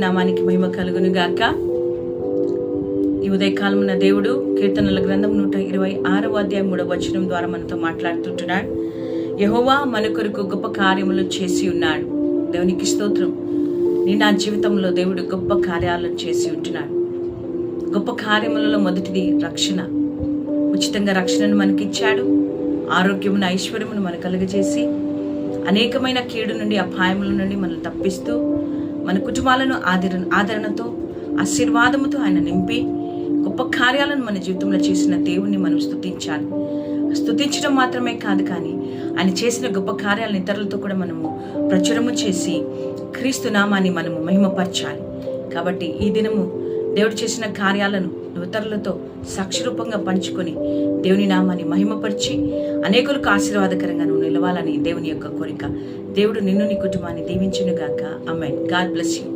నామానికి మహిమ కలుగును గాక. ఈ ఉదయకాలమున దేవుడు కీర్తనల గ్రంథం 126వ అధ్యాయం 3వ వచనం ద్వారా మనతో మాట్లాడుతుంటున్నాడు. యెహోవా మన కొరకు గొప్ప కార్యములు చేసి ఉన్నాడు. దేవునికి స్తోత్రం. నా జీవితంలో దేవుడు గొప్ప కార్యాలను చేసి ఉంటున్నాడు. గొప్ప కార్యములలో మొదటిది రక్షణ. ఉచితంగా రక్షణను మనకిచ్చాడు. ఆరోగ్యమును, ఐశ్వర్యమును మనకు కలుగజేసి అనేకమైన కీడు నుండి, అపాయముల నుండి మనల్ని తప్పిస్తూ, మన కుటుంబాలను ఆదరణతో, ఆశీర్వాదముతో ఆయన నింపి గొప్ప కార్యాలను మన జీవితంలో చేసిన దేవుణ్ణి మనం స్తుతించాలి. స్తుతించడం మాత్రమే కాదు, కానీ ఆయన చేసిన గొప్ప కార్యాలను ఇతరులతో కూడా మనము ప్రచురము చేసి క్రీస్తు నామాన్ని మనము మహిమపరచాలి. కాబట్టి ఈ దినము దేవుడు చేసిన కార్యాలను ఇతరులతో సాక్షిరూపంగా పంచుకొని దేవుని నామాన్ని మహిమపరిచి అనేకులకు ఆశీర్వాదకరంగా నువ్వు నిలవాలని దేవుని యొక్క కోరిక. దేవుడు నిన్ను, నీ కుటుంబాన్ని దీవించును గాక. ఆమేన్. God bless you.